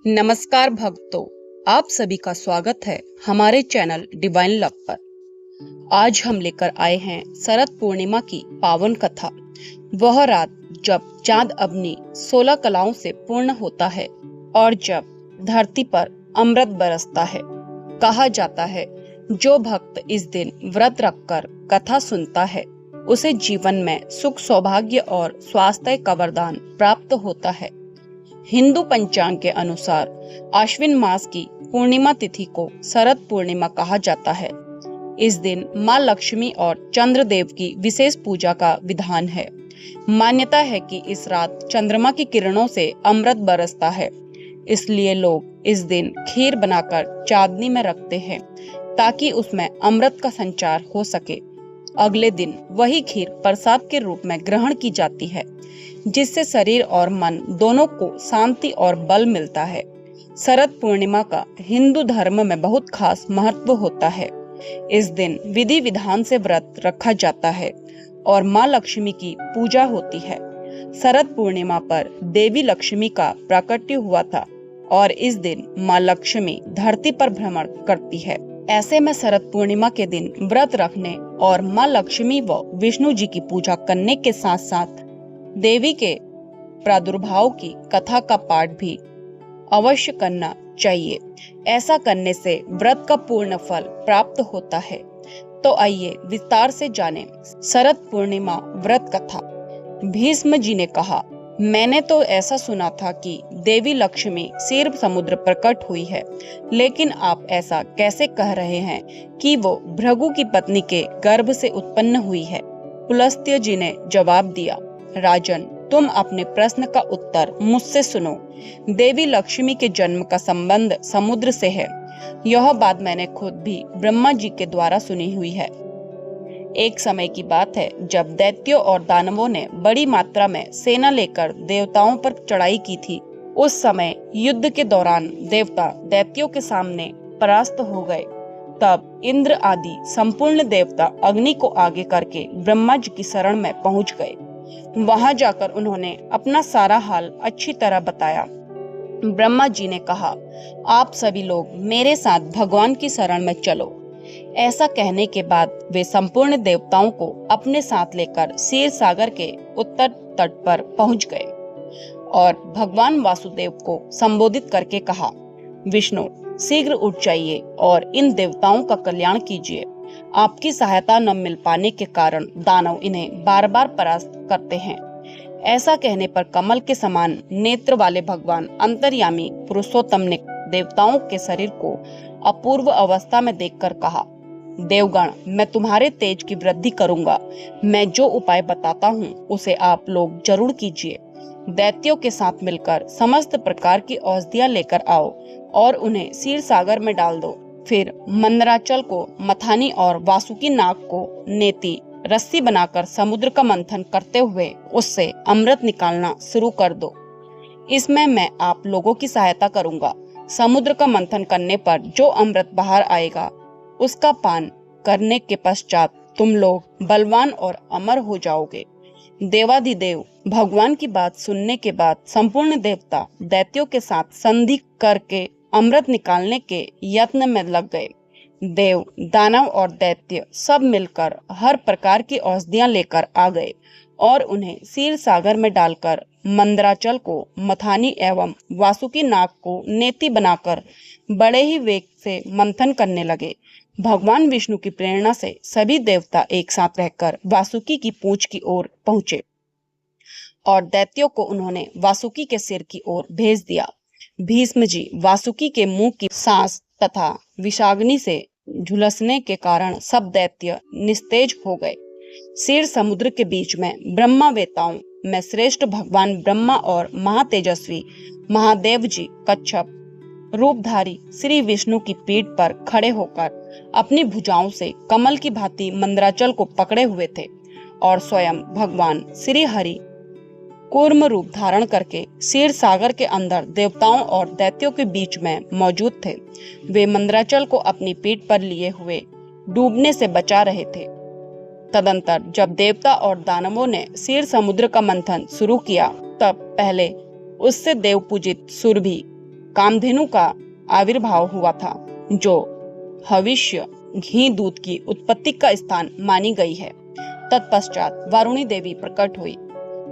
नमस्कार भक्तों, आप सभी का स्वागत है हमारे चैनल डिवाइन लव पर। आज हम लेकर आए हैं शरद पूर्णिमा की पावन कथा। वह रात जब चांद अपनी 16 कलाओं से पूर्ण होता है और जब धरती पर अमृत बरसता है। कहा जाता है, जो भक्त इस दिन व्रत रखकर कथा सुनता है उसे जीवन में सुख, सौभाग्य और स्वास्थ्य का वरदान प्राप्त होता है। हिंदू पंचांग के अनुसार आश्विन मास की पूर्णिमा तिथि को शरद पूर्णिमा कहा जाता है। इस दिन मां लक्ष्मी और चंद्रदेव की विशेष पूजा का विधान है। मान्यता है कि इस रात चंद्रमा की किरणों से अमृत बरसता है, इसलिए लोग इस दिन खीर बनाकर चांदनी में रखते हैं ताकि उसमें अमृत का संचार हो सके। अगले दिन वही खीर प्रसाद के रूप में ग्रहण की जाती है, जिससे शरीर और मन दोनों को शांति और बल मिलता है। शरद पूर्णिमा का हिंदू धर्म में बहुत खास महत्व होता है। इस दिन विधि विधान से व्रत रखा जाता है और मां लक्ष्मी की पूजा होती है। शरद पूर्णिमा पर देवी लक्ष्मी का प्राकट्य हुआ था और इस दिन मां लक्ष्मी धरती पर भ्रमण करती है। ऐसे में शरद पूर्णिमा के दिन व्रत रखने और मां लक्ष्मी व विष्णु जी की पूजा करने के साथ साथ देवी के प्रादुर्भाव की कथा का पाठ भी अवश्य करना चाहिए। ऐसा करने से व्रत का पूर्ण फल प्राप्त होता है। तो आइए विस्तार से जानें शरद पूर्णिमा व्रत कथा। भीष्म जी ने कहा, मैंने तो ऐसा सुना था कि देवी लक्ष्मी क्षीर समुद्र प्रकट हुई है, लेकिन आप ऐसा कैसे कह रहे हैं कि वो भृगु की पत्नी के गर्भ से उत्पन्न हुई है। पुलस्त्य जी ने जवाब दिया, राजन, तुम अपने प्रश्न का उत्तर मुझसे सुनो। देवी लक्ष्मी के जन्म का संबंध समुद्र से है। यह बात मैंने खुद भी ब्रह्मा जी के द्वारा सुनी हुई है। एक समय की बात है जब दैत्यों और दानवों ने बड़ी मात्रा में सेना लेकर देवताओं पर चढ़ाई की थी। उस समय युद्ध के दौरान देवता दैत्यों के सामने परास्त हो गए। तब इंद्र आदि संपूर्ण देवता अग्नि को आगे करके ब्रह्मा जी की शरण में पहुंच गए। वहां जाकर उन्होंने अपना सारा हाल अच्छी तरह बताया। ब्रह्मा जी ने कहा, आप सभी लोग मेरे साथ भगवान की शरण में चलो। ऐसा कहने के बाद वे संपूर्ण देवताओं को अपने साथ लेकर क्षीर सागर के उत्तर तट पर पहुंच गए और भगवान वासुदेव को संबोधित करके कहा, विष्णु, शीघ्र उठ जाइए और इन देवताओं का कल्याण कीजिए। आपकी सहायता न मिल पाने के कारण दानव इन्हें बार बार परास्त करते हैं। ऐसा कहने पर कमल के समान नेत्र वाले भगवान अंतर्यामी पुरुषोत्तम ने देवताओं के शरीर को अपूर्व अवस्था में देखकर कहा, देवगण, मैं तुम्हारे तेज की वृद्धि करूंगा। मैं जो उपाय बताता हूँ उसे आप लोग जरूर कीजिए। दैत्यों के साथ मिलकर समस्त प्रकार की औषधियां लेकर आओ और उन्हें क्षीर सागर में डाल दो। फिर मंदराचल को मथानी और वासुकी नाग को नेति रस्सी बनाकर समुद्र का मंथन करते हुए उससे अमृत निकालना शुरू कर दो। इसमें मैं आप लोगों की सहायता करूंगा। समुद्र का मंथन करने पर जो अमृत बाहर आएगा उसका पान करने के पश्चात तुम लोग बलवान और अमर हो जाओगे। देवाधिदेव भगवान की बात सुनने के बाद संपूर्ण देवता दैत्यों के साथ संधि करके अमृत निकालने के यत्न में लग गए। देव, दानव और दैत्य सब मिलकर हर प्रकार की औषधियां लेकर आ गए और उन्हें क्षीर सागर में डालकर मंदराचल को मथानी एवं वासुकी नाग को नेति बनाकर बड़े ही वेग से मंथन करने लगे। भगवान विष्णु की प्रेरणा से सभी देवता एक साथ रहकर वासुकी की पूंछ की ओर पहुंचे और दैत्यों को उन्होंने वासुकी के सिर की ओर भेज दिया। भीष्म जी वासुकी के मुंह की सांस तथा विषाग्नि से झुलसने के कारण सब दैत्य निस्तेज हो गए। क्षीर समुद्र के बीच में ब्रह्मा वेताओं में श्रेष्ठ भगवान ब्रह्मा और महातेजस्वी महादेव जी कच्छप रूपधारी श्री विष्णु की पीठ पर खड़े होकर अपनी भुजाओं से कमल की भांति मंदराचल को पकड़े हुए थे और स्वयं भगवान श्री हरि कूर्म रूप धारण करके क्षीर सागर के अंदर देवताओं और दैत्यों के बीच में मौजूद थे। वे मंदराचल को अपनी पीठ पर लिए हुए डूबने से बचा रहे थे। तदंतर जब देवता और दानवों ने क्षीर समुद्र का मंथन शुरू किया, तब पहले उससे देव पूजित सुरभि कामधेनु का आविर्भाव हुआ था, जो हविष्य घी दूध की उत्पत्ति का स्थान मानी गई है। तत्पश्चात वारुणी देवी प्रकट हुई,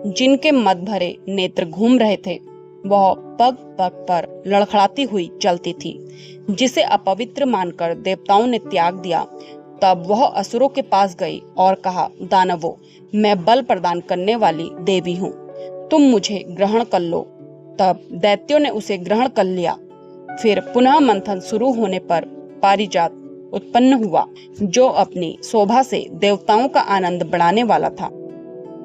जिनके मद भरे नेत्र घूम रहे थे। वह पग पग पर लड़खड़ाती हुई चलती थी, जिसे अपवित्र मानकर देवताओं ने त्याग दिया। तब वह असुरों के पास गई और कहा, दानवों, मैं बल प्रदान करने वाली देवी हूँ, तुम मुझे ग्रहण कर लो। तब दैत्यों ने उसे ग्रहण कर लिया। फिर पुनः मंथन शुरू होने पर पारिजात उत्पन्न हुआ, जो अपनी शोभा से देवताओं का आनंद बढ़ाने वाला था।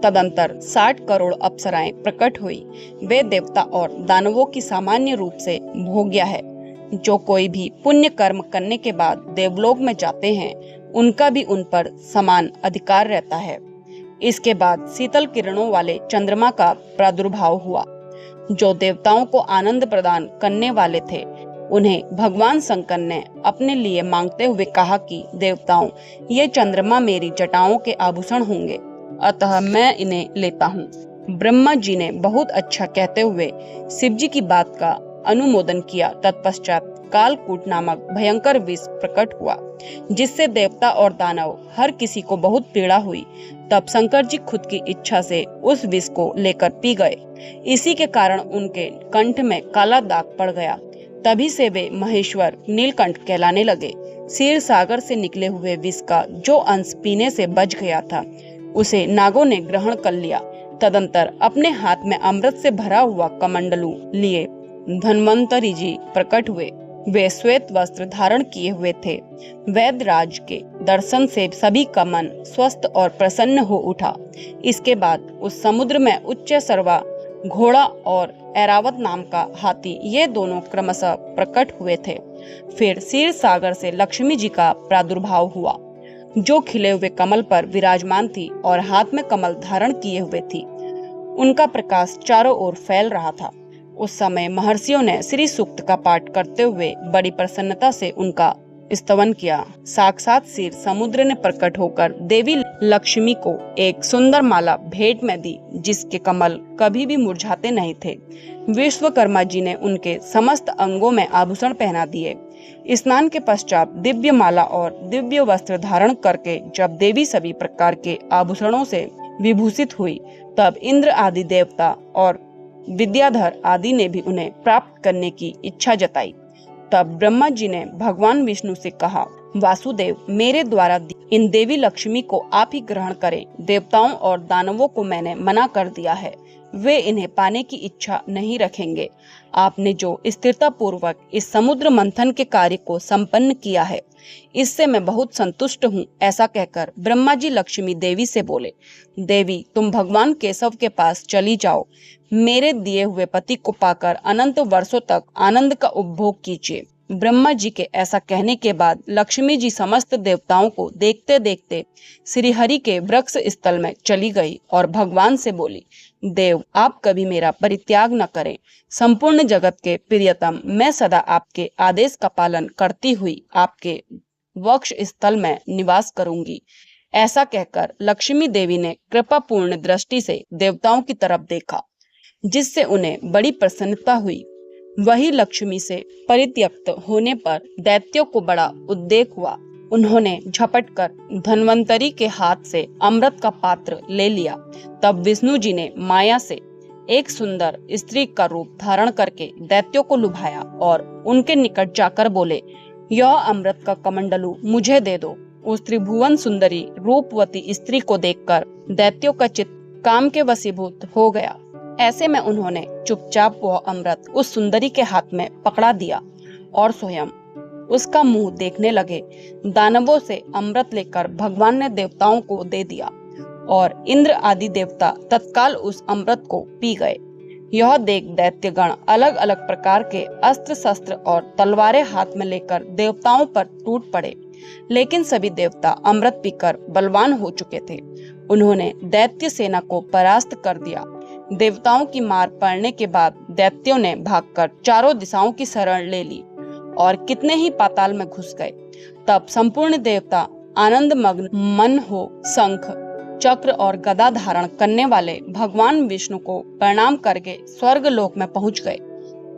तदंतर 60 करोड़ अप्सराएं प्रकट हुई। वे देवता और दानवों की सामान्य रूप से भोग्या है। जो कोई भी पुण्य कर्म करने के बाद देवलोक में जाते हैं, उनका भी उन पर समान अधिकार रहता है। इसके बाद शीतल किरणों वाले चंद्रमा का प्रादुर्भाव हुआ, जो देवताओं को आनंद प्रदान करने वाले थे। उन्हें भगवान शंकर ने अपने लिए मांगते हुए कहा कि देवताओं, ये चंद्रमा मेरी जटाओं के आभूषण होंगे, अतः मैं इन्हें लेता हूँ। ब्रह्मा जी ने बहुत अच्छा कहते हुए शिव जी की बात का अनुमोदन किया। तत्पश्चात कालकूट नामक भयंकर विष प्रकट हुआ, जिससे देवता और दानव हर किसी को बहुत पीड़ा हुई। तब शंकर जी खुद की इच्छा से उस विष को लेकर पी गए। इसी के कारण उनके कंठ में काला दाग पड़ गया। तभी से वे महेश्वर नीलकंठ कहलाने लगे। क्षीर सागर से निकले हुए विष का जो अंश पीने से बच गया था, उसे नागों ने ग्रहण कर लिया। तदंतर अपने हाथ में अमृत से भरा हुआ कमंडलू लिए धन्वंतरी जी प्रकट हुए। वे श्वेत वस्त्र धारण किए हुए थे। वैद्यराज के दर्शन से सभी का मन स्वस्थ और प्रसन्न हो उठा। इसके बाद उस समुद्र में उच्च सर्वा घोड़ा और ऐरावत नाम का हाथी, ये दोनों क्रमशः प्रकट हुए थे। फिर क्षीर सागर से लक्ष्मी जी का प्रादुर्भाव हुआ, जो खिले हुए कमल पर विराजमान थी और हाथ में कमल धारण किए हुए थी। उनका प्रकाश चारों ओर फैल रहा था। उस समय महर्षियों ने श्री सूक्त का पाठ करते हुए बड़ी प्रसन्नता से उनका स्तवन किया। साक्षात क्षीर समुद्र ने प्रकट होकर देवी लक्ष्मी को एक सुंदर माला भेंट में दी, जिसके कमल कभी भी मुरझाते नहीं थे। विश्वकर्मा जी ने उनके समस्त अंगों में आभूषण पहना दिए। स्नान के पश्चात दिव्य माला और दिव्य वस्त्र धारण करके जब देवी सभी प्रकार के आभूषणों से विभूषित हुई, तब इंद्र आदि देवता और विद्याधर आदि ने भी उन्हें प्राप्त करने की इच्छा जताई। तब ब्रह्मा जी ने भगवान विष्णु से कहा, वासुदेव, मेरे द्वारा इन देवी लक्ष्मी को आप ही ग्रहण करें। देवताओं और दानवों को मैंने मना कर दिया है, वे इन्हें पाने की इच्छा नहीं रखेंगे। आपने जो स्थिरता पूर्वक इस समुद्र मंथन के कार्य को संपन्न किया है, इससे मैं बहुत संतुष्ट हूँ। ऐसा कहकर ब्रह्मा जी लक्ष्मी देवी से बोले, देवी, तुम भगवान केशव के पास चली जाओ। मेरे दिए हुए पति को पाकर अनंत वर्षों तक आनंद का उपभोग कीजिए। ब्रह्मा जी के ऐसा कहने के बाद लक्ष्मी जी समस्त देवताओं को देखते देखते श्री हरि के वृक्ष स्थल में चली गई और भगवान से बोली, देव, आप कभी मेरा परित्याग न करें। संपूर्ण जगत के प्रियतम, मैं सदा आपके आदेश का पालन करती हुई आपके वक्ष स्थल में निवास करूंगी। ऐसा कहकर लक्ष्मी देवी ने कृपापूर्ण दृष्टि से देवताओं की तरफ देखा, जिससे उन्हें बड़ी प्रसन्नता हुई। वही लक्ष्मी से परित्यक्त होने पर दैत्यों को बड़ा उद्वेग हुआ। उन्होंने झपटकर धन्वंतरी के हाथ से अमृत का पात्र ले लिया। तब विष्णु जी ने माया से एक सुंदर स्त्री का रूप धारण करके दैत्यों को लुभाया और उनके निकट जाकर बोले, यह अमृत का कमंडलू मुझे दे दो। उस त्रिभुवन सुंदरी रूपवती स्त्री को देखकर दैत्यों का चित्त काम के वशीभूत हो गया। ऐसे में उन्होंने चुपचाप वह अमृत उस सुंदरी के हाथ में पकड़ा दिया और स्वयं उसका मुंह देखने लगे। दानवों से अमृत लेकर भगवान ने देवताओं को दे दिया और इंद्र आदि देवता तत्काल उस अमृत को पी गए। यह देख दैत्यगण अलग अलग प्रकार के अस्त्र शस्त्र और तलवारें हाथ में लेकर देवताओं पर टूट पड़े, लेकिन सभी देवता अमृत पीकर बलवान हो चुके थे। उन्होंने दैत्य सेना को परास्त कर दिया। देवताओं की मार पड़ने के बाद दैत्यों ने भागकर चारों दिशाओं की शरण ले ली और कितने ही पाताल में घुस गए। तब संपूर्ण देवता आनंद मग्न मन हो शंख, चक्र और गदा धारण करने वाले भगवान विष्णु को प्रणाम करके स्वर्ग लोक में पहुंच गए।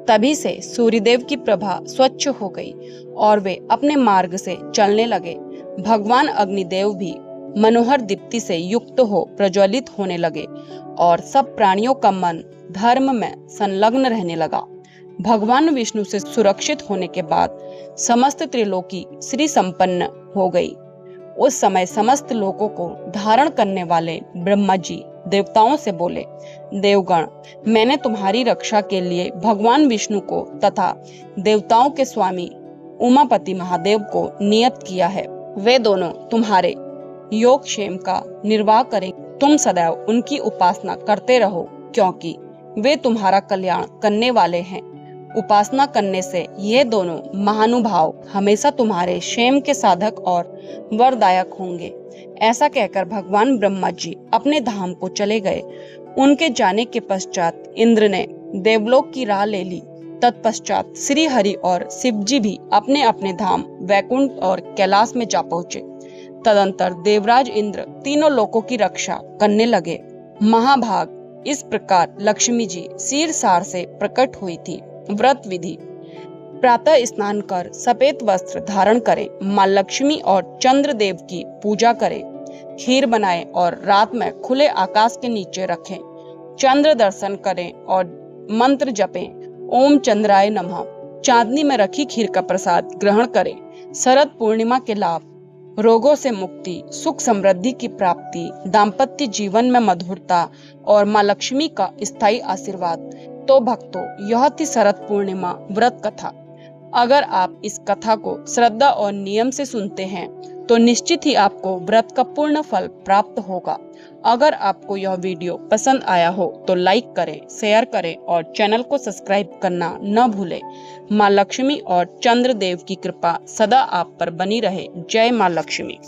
तभी से सूर्यदेव की प्रभा स्वच्छ हो गई और वे अपने मार्ग से चलने लगे। भगवान अग्निदेव भी मनोहर दीप्ति से युक्त हो प्रज्वलित होने लगे और सब प्राणियों का मन धर्म में संलग्न रहने लगा। भगवान विष्णु से सुरक्षित होने के बाद समस्त त्रिलोकी श्री संपन्न हो गई। उस समय समस्त लोकों को धारण करने वाले ब्रह्मा जी देवताओं से बोले, देवगण, मैंने तुम्हारी रक्षा के लिए भगवान विष्णु को तथा देवताओं के स्वामी उमापति महादेव को नियत किया है। वे दोनों तुम्हारे योगक्षेम का निर्वाह करें। तुम सदैव उनकी उपासना करते रहो, क्योंकि वे तुम्हारा कल्याण करने वाले हैं। उपासना करने से ये दोनों महानुभाव हमेशा तुम्हारे क्षेम के साधक और वरदायक होंगे। ऐसा कहकर भगवान ब्रह्मा जी अपने धाम को चले गए। उनके जाने के पश्चात इंद्र ने देवलोक की राह ले ली। तत्पश्चात श्री हरि और शिव जी भी अपने अपने धाम वैकुंठ और कैलाश में जा पहुंचे। तदंतर देवराज इंद्र तीनों लोकों की रक्षा करने लगे। महाभाग इस प्रकार लक्ष्मी जी शीरसार से प्रकट हुई थी। व्रत विधि: प्रातः स्नान कर सफेद वस्त्र धारण करें, माँ लक्ष्मी और चंद्र देव की पूजा करें, खीर बनाएं और रात में खुले आकाश के नीचे रखें। चंद्र दर्शन करें और मंत्र जपें, ओम चंद्राय नमः। चांदनी में रखी खीर का प्रसाद ग्रहण करें। शरद पूर्णिमा के लाभ: रोगों से मुक्ति, सुख समृद्धि की प्राप्ति, दाम्पत्य जीवन में मधुरता और माँ लक्ष्मी का स्थायी आशीर्वाद। तो भक्तों, यह थी शरद पूर्णिमा व्रत कथा। अगर आप इस कथा को श्रद्धा और नियम से सुनते हैं तो निश्चित ही आपको व्रत का पूर्ण फल प्राप्त होगा। अगर आपको यह वीडियो पसंद आया हो तो लाइक करें, शेयर करें और चैनल को सब्सक्राइब करना न भूलें। माँ लक्ष्मी और चंद्र देव की कृपा सदा आप पर बनी रहे। जय माँ लक्ष्मी।